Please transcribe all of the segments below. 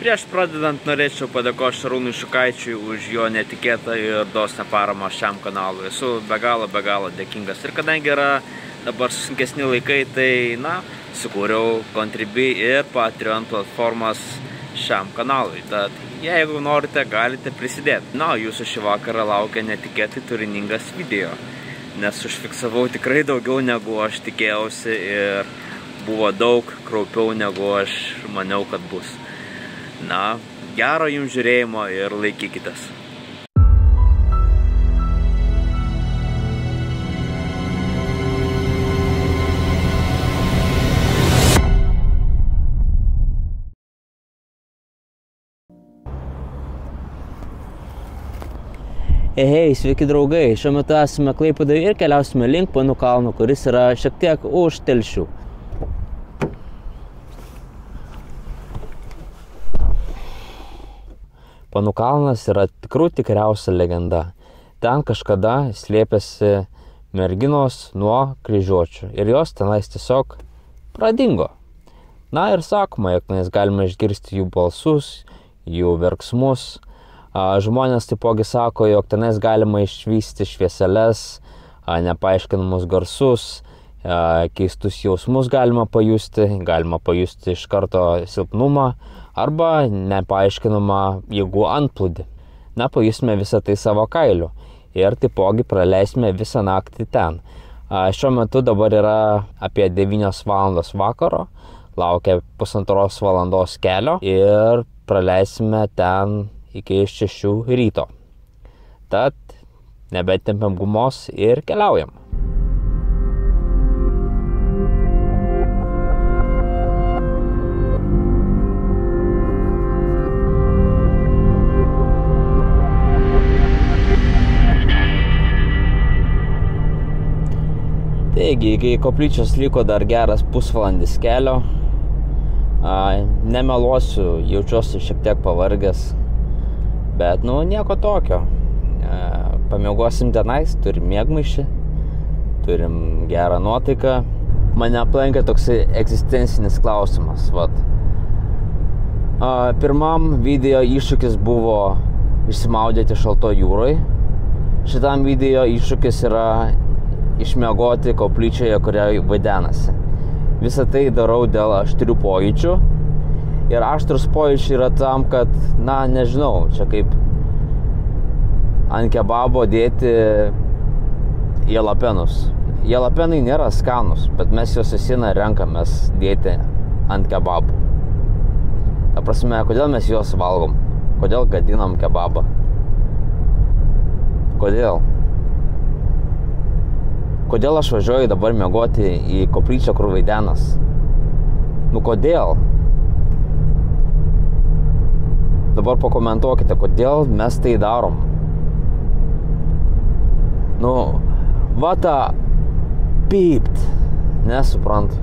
Prieš pradedant norėčiau padėkoti Šarūnui Šukaičiui už jo netikėtą ir dosnią paramą šiam kanalui. Esu be galo dėkingas. Ir kadangi yra dabar sunkesni laikai, tai, sukūriau Contribui ir Patreon platformas šiam kanalui. Tad jeigu norite, galite prisidėti. Jūsų šį vakarą laukia netikėtai turiningas video, nes užfiksavau tikrai daugiau negu aš tikėjausi ir buvo daug kraupiau negu aš maniau, kad bus. Gero jums žiūrėjimo ir laikykitės. Hei, sveiki draugai, šiuo metu esame Klaipėdoje ir keliausime link Panų kalno, kuris yra šiek tiek už Telšių. Panų kalnas yra tikriausia legenda. Ten kažkada slėpėsi merginos nuo kryžiuočių ir jos tenais tiesiog pradingo. Ir sakoma, jog mes galime išgirsti jų balsus, jų verksmus. Žmonės taipogi sako, jog tenais galima išvysti švieseles, nepaaiškinamus garsus, keistus jausmus galima pajusti iš karto silpnumą arba nepaaiškinamą jėgų antplūdį. Pajusime visą tai savo kailiu ir taipogi praleisime visą naktį ten. Šiuo metu dabar yra apie 9 valandos vakaro, laukia 1,5 valandos kelio ir praleisime ten iki 6 ryto. Tad nebetempiam gumos ir keliaujam. Taigi, iki koplyčios liko dar geras pusvalandis kelio. Nemeluosiu, jaučiuosi šiek tiek pavargęs. Bet, nieko tokio. Pamiegosim tenais, turim miegmaišį, turim gerą nuotaiką. Mane aplankė toksai egzistencinis klausimas. Pirmam video iššūkis buvo išsimaudyti šaltoj jūroj. Šitam video iššūkis yra išmiegoti koplyčioje, kurioje vaidenasi. Visą tai darau dėl aštrių pojūčių. Ir aštrus pojūčiai yra tam, kad, nežinau, čia kaip ant kebabo dėti jalapenus. Jalapenai nėra skanus, bet mes juos visieną renkamės dėti ant kebabų. Ta prasme, kodėl mes juos valgom? Kodėl gadinam kebabą? Kodėl? Kodėl aš važiuoju dabar miegoti į koplyčią, kur vaidenas? Kodėl? Dabar pakomentuokite, kodėl mes tai darom. Pypt. Nesuprantu.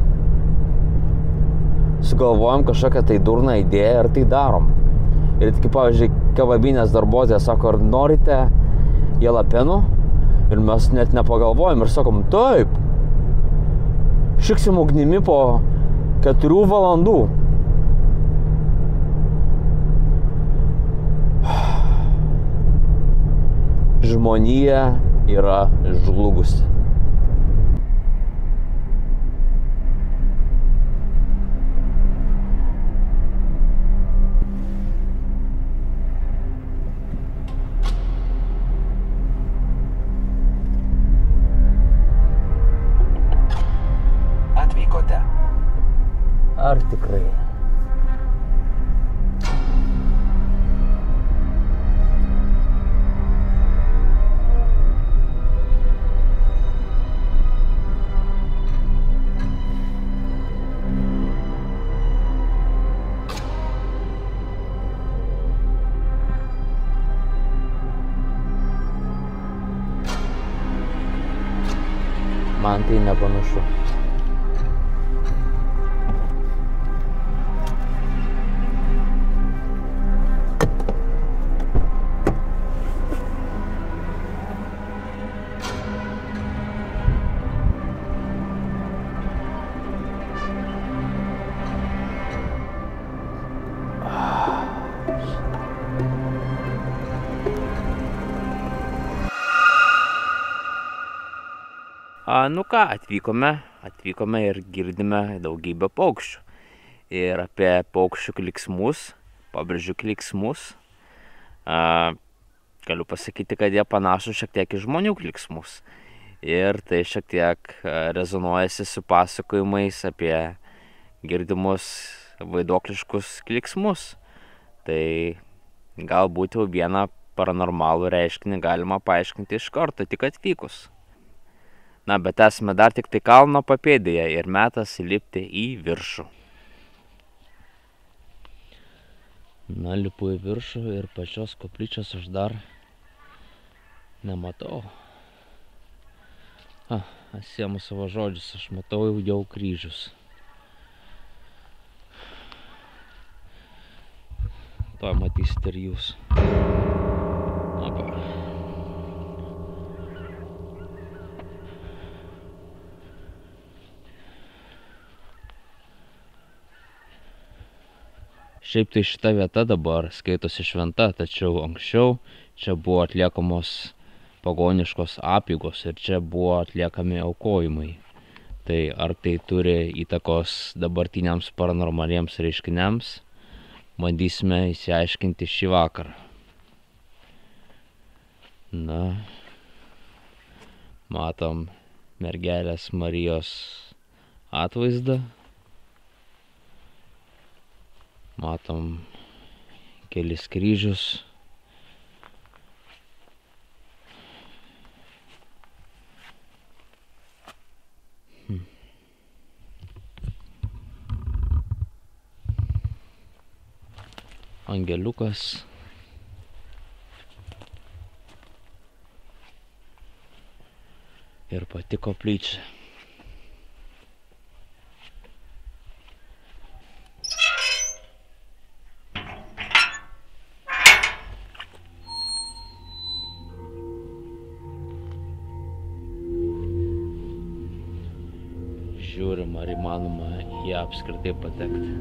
Sugalvojom kažkokią tai durną idėją ir tai darom. Ir tik, pavyzdžiui, kebabinės darbuotojas sako, ar norite jalapenų? Ir mes net nepagalvojom ir sakom, taip. Šiksim ugnimi po 4 valandų. Žmonija yra žlugusi. Atvykote. Ar tikrai? Man tai nepanašu. Nu ką, atvykome ir girdime daugybę paukščių. Ir apie paukščių klyksmus, pabrėžiu klyksmus, galiu pasakyti, kad jie panašų šiek tiek į žmonių klyksmus. Ir tai šiek tiek rezonuojasi su pasakojimais apie girdimus vaiduokliškus klyksmus. Tai galbūt jau vieną paranormalų reiškinį galima paaiškinti iš karto, tik atvykus. Na, bet esame dar tik tai kalno papėdėje ir metas lipti į viršų. Na, lipu į viršų ir pačios koplyčios aš dar nematau. Atsiemu savo žodžius, aš matau jau kryžius. Tuoj matysite ir jūs. Šiaip tai šita vieta dabar skaitosi šventa, tačiau anksčiau čia buvo atliekamos pagoniškos apeigos ir čia buvo atliekami aukojimai. Tai ar tai turi įtakos dabartiniams paranormaliems reiškiniams, bandysime išsiaiškinti šį vakarą. Na, matom mergelės Marijos atvaizdą. Matom kelis kryžius. Angeliukas. Ir pati koplyčia. Žiūrim, ar įmanoma į ją apskritai patekti.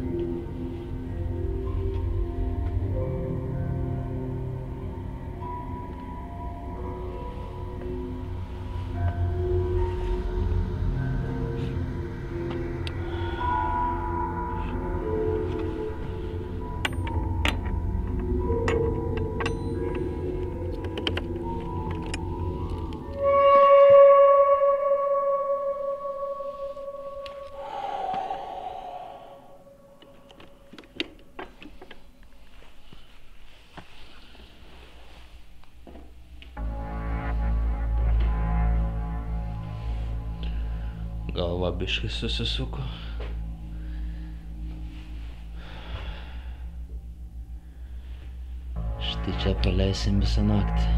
Galva biškai susisuko. Štai čia praleisim visą naktį.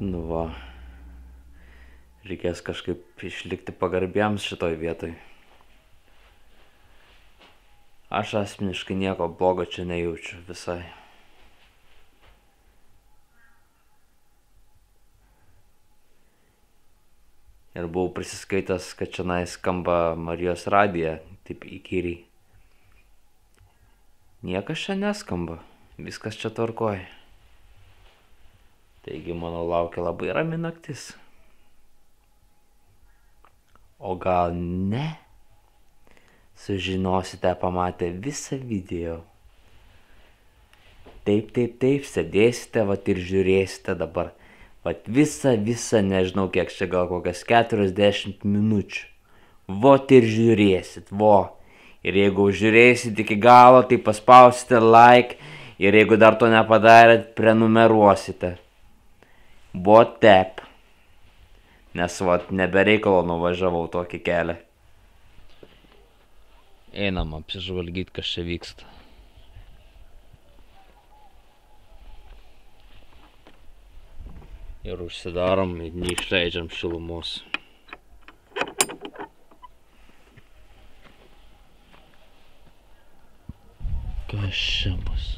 Nu va, reikės kažkaip išlikti pagarbiems šitoj vietoj. Aš asmeniškai nieko blogo čia nejaučiu visai. Ir buvau prisiskaitęs, kad čionai skamba Marijos radija, taip įkyriai. Niekas čia neskamba, viskas čia tvarkoj. Taigi, mano laukia labai rami naktis. O gal ne? Sužinosite pamatę visą video. Taip, sėdėsite, vat ir žiūrėsite dabar. Vat visą, nežinau kiek čia, gal kokias 40 minučių. Vot ir žiūrėsit, vo. Ir jeigu žiūrėsit iki galo, tai paspausite like. Ir jeigu dar to nepadarėt, prenumeruosite. Botep. Nes vat nebereikalo nuvažiavau tokį kelią. Einam apsižvalgyti, kas čia vyksta. Ir užsidarom, neišleidžiam šilumos. Kas čia bus?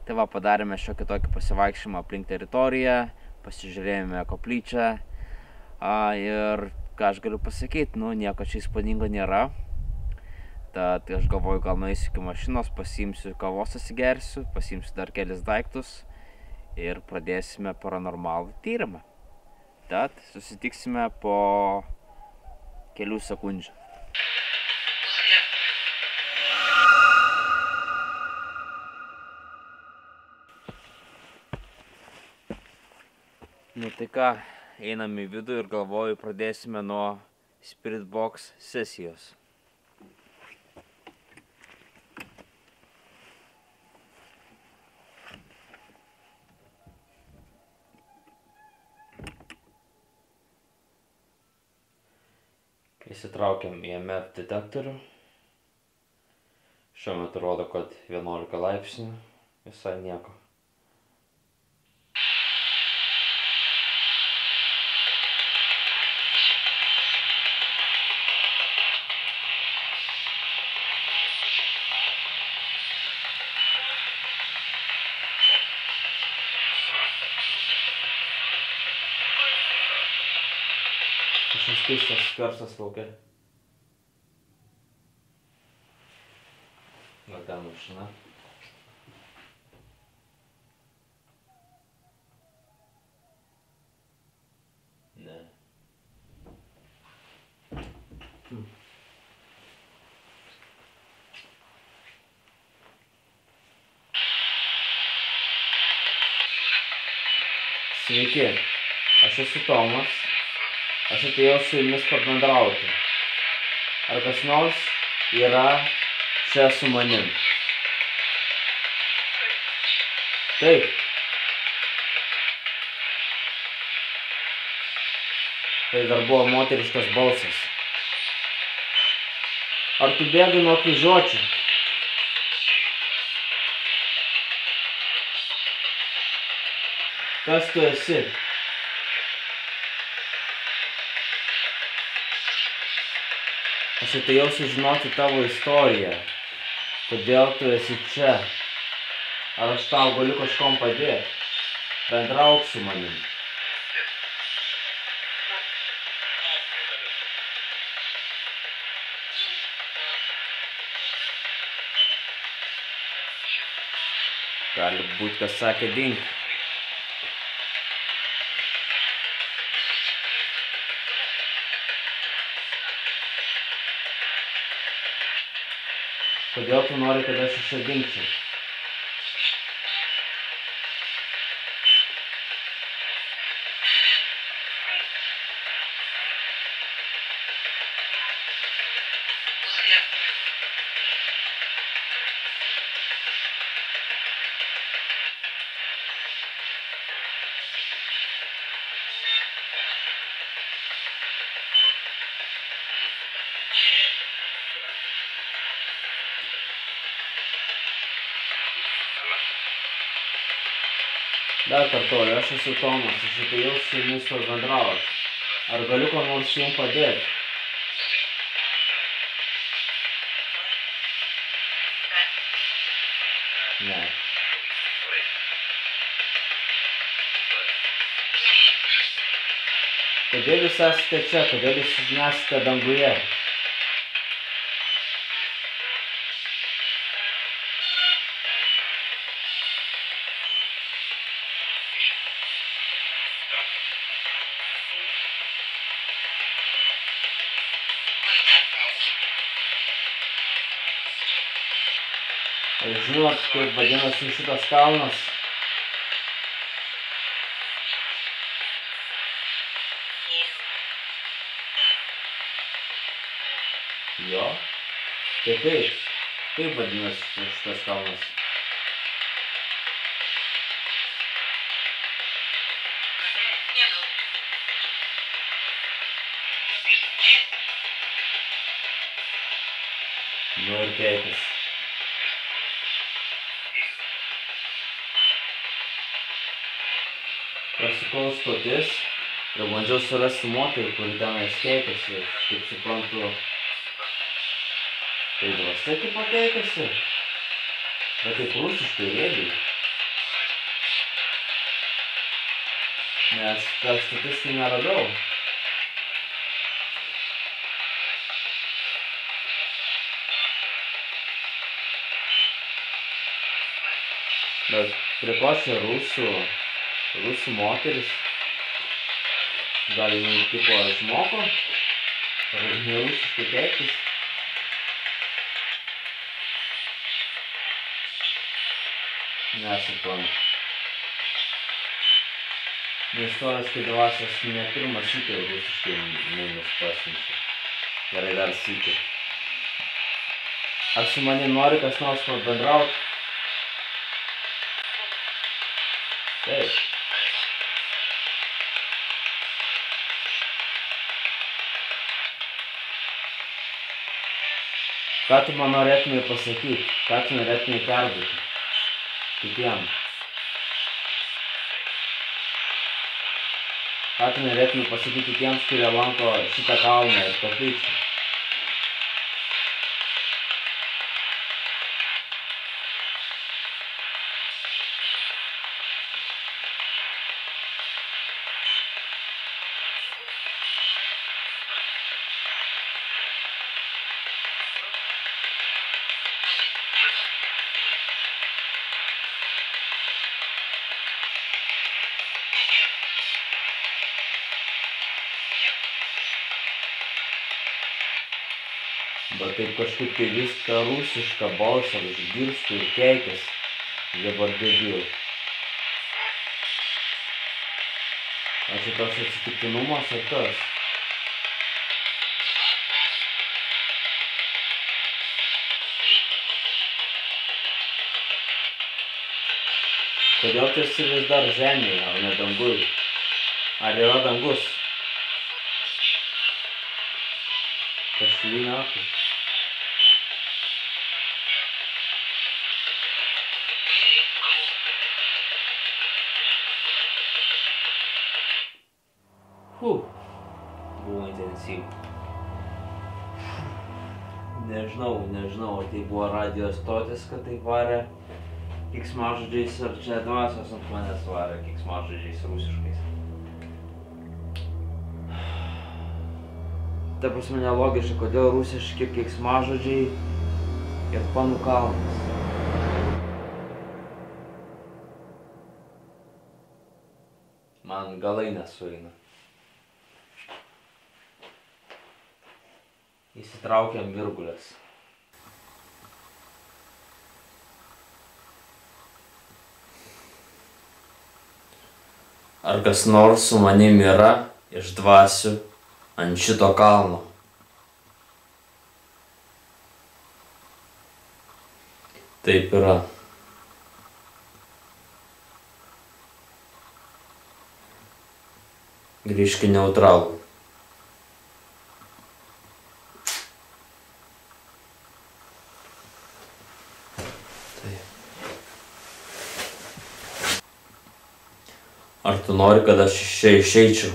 Tai va, padarėme šiokį tokį pasivaikščiojimą aplink teritoriją, pasižiūrėjome koplyčią ir ką aš galiu pasakyti, nieko čia įspūdingo nėra. Tad aš galvoju, gal nueisiu iki mašinos, pasiimsiu kavos atsigersiu, pasiimsiu dar kelis daiktus ir pradėsime paranormalų tyrimą. Tad susitiksime po kelių sekundžių. Tai ką, einam į vidų ir galvoju, pradėsime nuo Spirit Box sesijos. Įsitraukiam į EMF detektorių. Šiuo metu rodo, kad 11 laipsnių, visai nieko. Kažkas keistas garsas lauke. Gal ten mašina? Ne. Sveiki, aš esu Tomas. Aš atėjau su jumis pabendrauti. Ar kas nors yra čia su manim? Taip. Tai dar buvo moteriškas balsas. Ar tu bėgai nuo kryžiuočių? Kas tu esi? Aš atėjau sužinoti tavo istoriją. Kodėl tu esi čia? Ar aš tau galiu kažkom padėti? Bendrauk su manim. Gali būt, kas sakė dink. Kodėl tu nori, kad aš išradingčiau? Dar kartuoju, aš esu Tomas, aš atėjau su jumis pabendrauti. Ar galiu ko nors jums padėti? Ne. Kodėl jūs esate čia? Kodėl jūs nesate danguje? Ar žinot, kaip vadinasi šitas kalnas? Jo? Tai taip. Kaip vadinasi šitas kalnas? Nu ir keikis. Pasukau stotis ir bandžiau surasti moterį, kuri tenais keikėsi. Kaip suprantu, tai dvasia kaip pakeikėsi. Bet taip rusiškai rėgiai. Nes per stotis tai neradau. Bet prie ko čia rusų moteris? Gal jinai tipo išmoko? Ar nerusiškai keiktis? Nesuprantu. Istorijos kai dvasios ne pirmą sykį rusiškai mumis pasiunčia. Gerai dar sykį. Ar su manim nori kas nors pabendraut? Taip. Ką tu man norėtumai pasakyti? Ką tu norėtumai perduoti? Kitiem. Ką tu norėtumai pasakyti kitiems, kurie lanko šitą kalną ir koplyčią? Bet taip kažkaip tai viską rusišką balsą išgirstu ir keikės. Dabar debil. Ar čia toks atsitiktinumas ar kas? Kodėl tu esi vis dar žemėje, o ne danguj? Ar yra dangus? Kažkaip metų. Buvo intensyvu. Nežinau, ar tai buvo radijo stotis, kad taip varė keiksmažodžiais, ar čia dvasios ant manęs varė keiksmažodžiais rusiškais. Ta prasme nelogiška, kodėl rusiški keiksmažodžiai ir Panų kalnas. Man galai nesueina. Įsitraukiam virgulės. Ar kas nors su manim yra iš dvasių ant šito kalno? Taip yra. Grįžk į neutralų. Ar tu nori, kad aš iš čia išeičiau?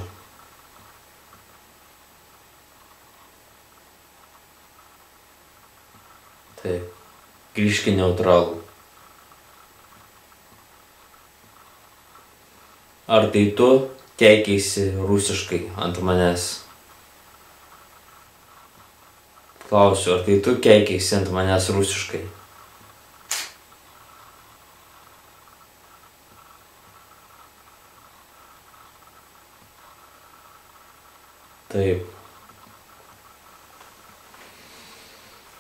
Taip, grįžk į neutralų. Ar tai tu keikiaisi rusiškai ant manęs? Klausiu, ar tai tu keikiaisi ant manęs rusiškai? Taip.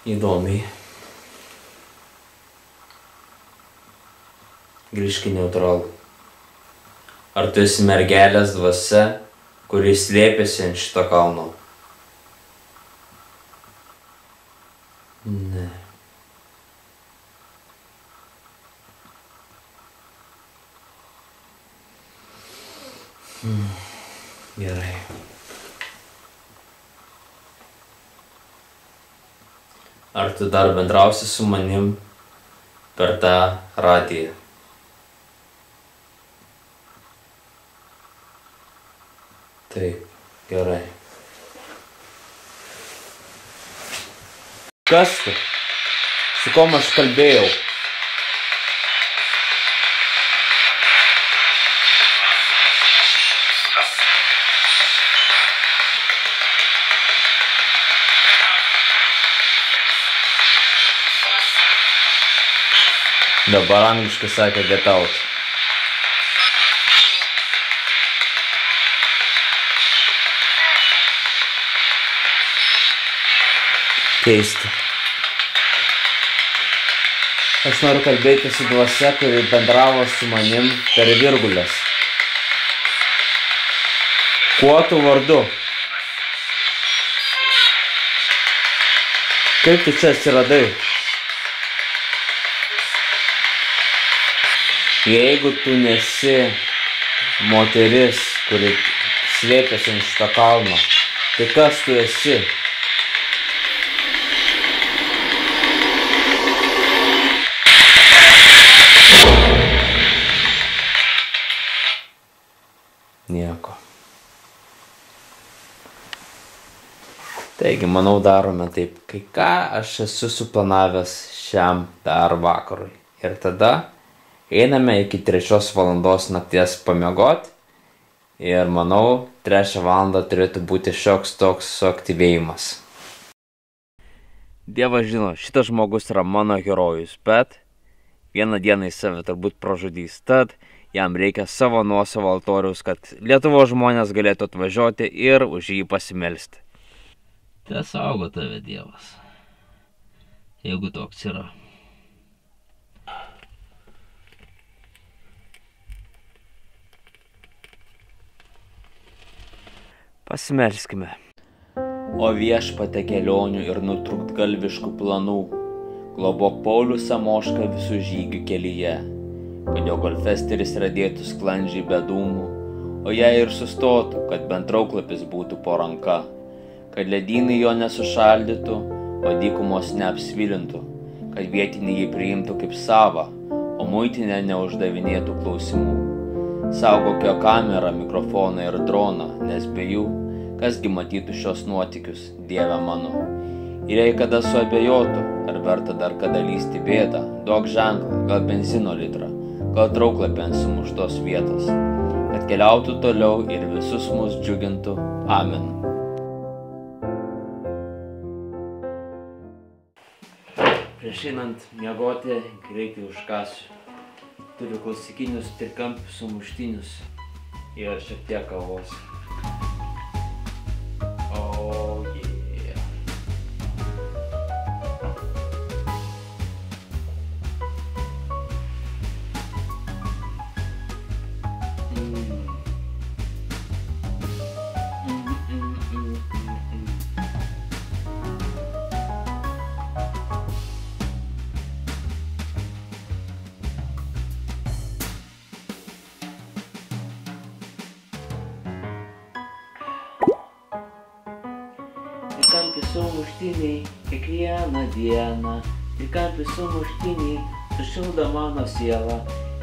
Įdomiai. Grįžk į neutralų. Ar tu esi mergelės dvasia, kuri slėpėsi ant šito kalno? Ne. Gerai. Ar tu dar bendrausi su manim per tą radiją? Taip, gerai. Kas tu? Su kom aš kalbėjau? Dabar angliškai sakė get out. Keista. Aš noriu kalbėti su dvasia, kuri bendravo su manim per virgulės. Kuo tu vardu? Kaip tu čia atsiradai? Jeigu tu nesi moteris, kuri slėpėsi ant šito kalno, tai kas tu esi? Nieko. Taigi, manau, darome taip, kai ką aš esu suplanavęs šiam dar vakarui. Ir tada einame iki 3 valandos nakties pamiegot ir manau, 3 valandą turėtų būti šioks toks suaktyvėjimas. Dievas žino, šitas žmogus yra mano herojus, bet vieną dieną jis save turbūt pražudys, tad jam reikia savo nuosavo altoriaus, kad Lietuvos žmonės galėtų atvažiuoti ir už jį pasimelsti. Te saugo tave Dievas, jeigu toks yra. Pasimelskime. O viešpate kelionių ir nutrūktgalviškų planų, globok Paulių Samošką visų žygių kelyje, kad jo golfesteris radėtų sklandžiai be dūmų, o jei ir sustotų, kad bent trauklapis būtų po ranka, kad ledynai jo nesušaldytų, o dykumos neapsvilintų, kad vietiniai jį priimtų kaip savą, o muitinė neuždavinėtų klausimų. Saugok jo kamerą, mikrofoną ir droną, nes be jų, kasgi matytų šios nuotykius, Dieve mano. Ir jei kada suabejotų, ar verta dar kada lysti bėdą, duok ženklą, gal benzino litrą, gal trauklapį ant sumuštos vietos, kad keliautų toliau ir visus mus džiugintų. Amen. Prieš einant miegoti, greitai užkasiu. Turiu klasikinius trikampius sumuštinius ir šiek tiek kavos. Oh yeah. Trikampiai sumuštiniai kiekvieną dieną, trikampiai sumuštiniai sušildo mano sielą,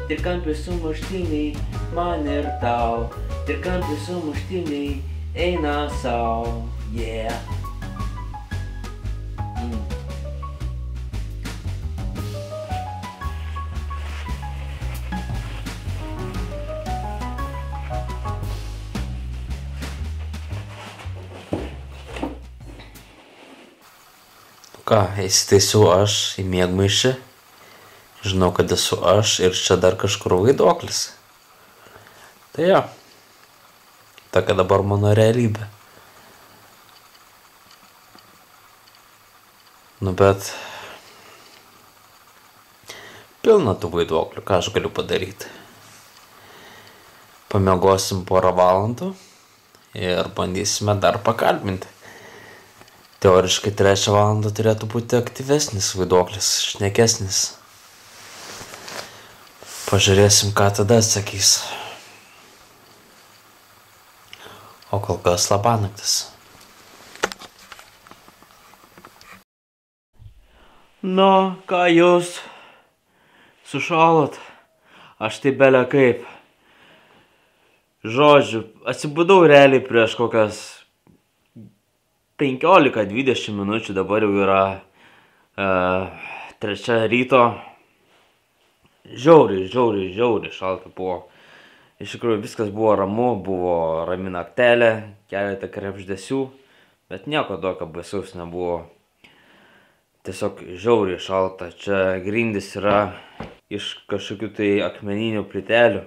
trikampiai sumuštiniai man ir tau, trikampiai sumuštiniai eina sau, yeah. ką, įsitaisiau aš į miegmaišį. Žinau, kad esu aš ir čia dar kažkur vaiduoklis. Tai jo. Tokia dabar mano realybė. Nu bet pilna tų vaiduoklių, ką aš galiu padaryti. Pamiegosim porą valandų ir bandysime dar pakalbinti. Teoriškai 3 valandą turėtų būti aktyvesnis vaiduoklis, šnekesnis. Pažiūrėsim, ką tada atsakys. O kol kas labanaktis. Nu, ką jūs sušalot? Aš tai belė kaip. Žodžiu, atsibudau realiai prieš kokias 15-20 minučių, dabar jau yra 3 ryto. Žiauriai šalta buvo. Iš tikrųjų viskas buvo ramu, buvo rami naktelė, keletą krebždesių, bet nieko tokio baisaus nebuvo. Tiesiog žiauriai šalta. Čia grindys yra iš kažkokių tai akmeninių plytelių.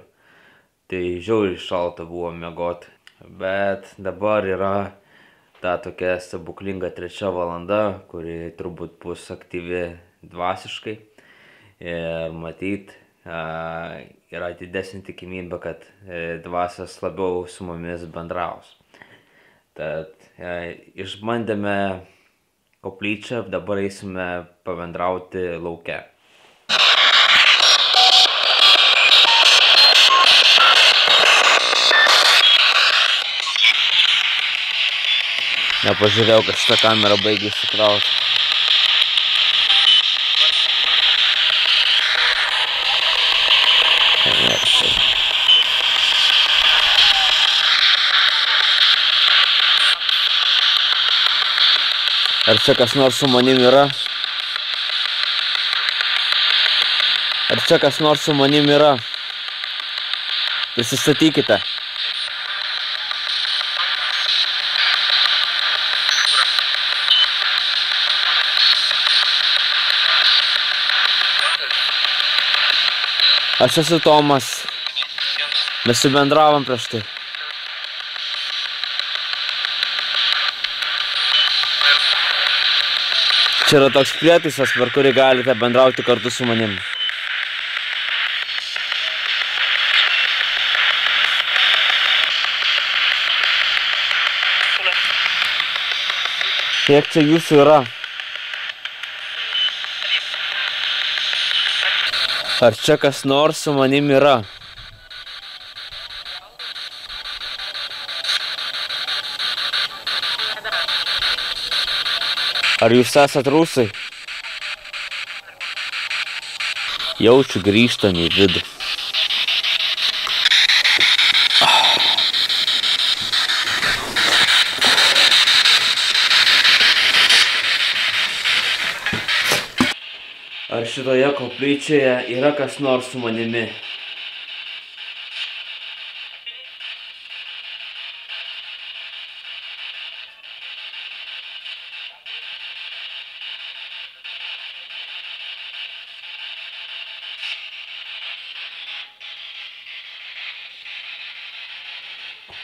Tai žiauriai šalta buvo miegoti. Bet dabar yra ta tokia stebuklinga 3 valanda, kuri turbūt bus aktyvi dvasiškai. Ir matyt, yra didesnė tikimybė, kad dvasios labiau su mumis bendraus. Tad išbandėme koplyčią, dabar eisime pabendrauti lauke. Nepažiūrėjau, kad šitą kamerą baigė išsikrauti. Ar čia kas nors su manim yra? Ar čia kas nors su manim yra? Prisistatykite. Aš esu Tomas. Mes subendravom prieš tai. Čia yra toks prietaisas, per kurį galite bendrauti kartu su manim. Kiek čia jūsų yra? Ar čia kas nors su manim yra? Ar jūs esat rusai? Jaučiu grįžtam į vidų. Ar šitoje koplyčioje yra kas nors su manimi?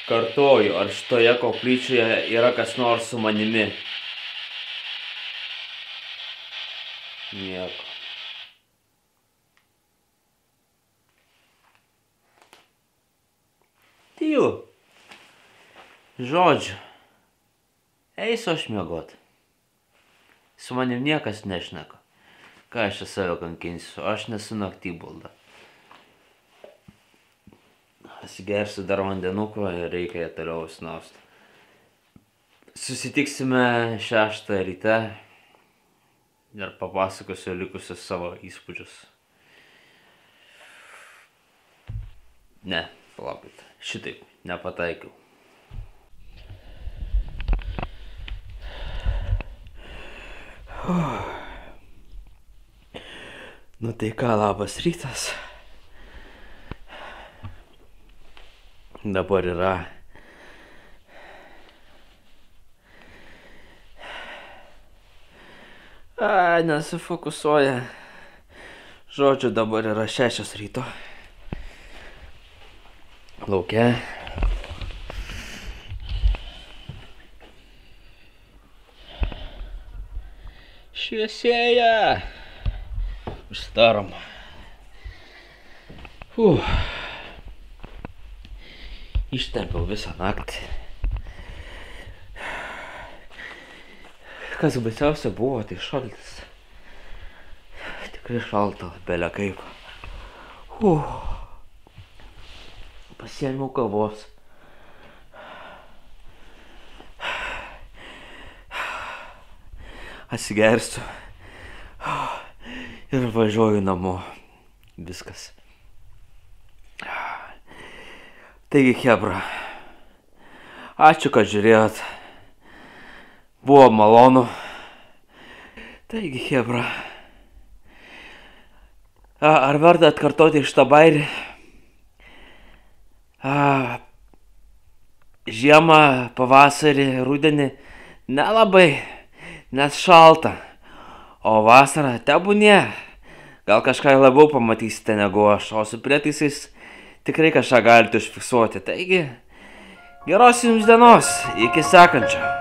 Kartoju, ar šitoje koplyčioje yra kas nors su manimi? Nieko. Tylu. Žodžiu. Eisiu aš miegot. Su manim niekas nešneka. Ką aš čia save kankinsiu? Aš nesu naktybalda. Pasigersiu dar vandenuko ir reikia ją toliau snausti. Susitiksime 6 ryte ir papasakosiu likusius savo įspūdžius. Ne, palaukit, šitaip, nepataikiau. Nu tai ką, labas rytas. Dabar yra Nesifokusuoja. Žodžiu, dabar yra 6 ryto. Lauke. Šviesėja. Užsidarom. Ištempiau visą naktį. Kas baisiausia buvo, tai šaltis. Tikrai šalta, belia kaip. Pasiėmiau kavos. Atsigersiu. Ir važiuoju namo. Viskas. Taigi, chebra. Ačiū, kad žiūrėjot. Buvo malonu. Taigi, chebra. Ar verta atkartoti šitą bairį? Žiemą, pavasarį, rudenį nelabai, nes šalta. O vasarą tebūnie. Gal kažką labiau pamatysite negu aš, o su prietaisais tikrai kažką galite užfiksuoti. Taigi, geros jums dienos, iki sekančio.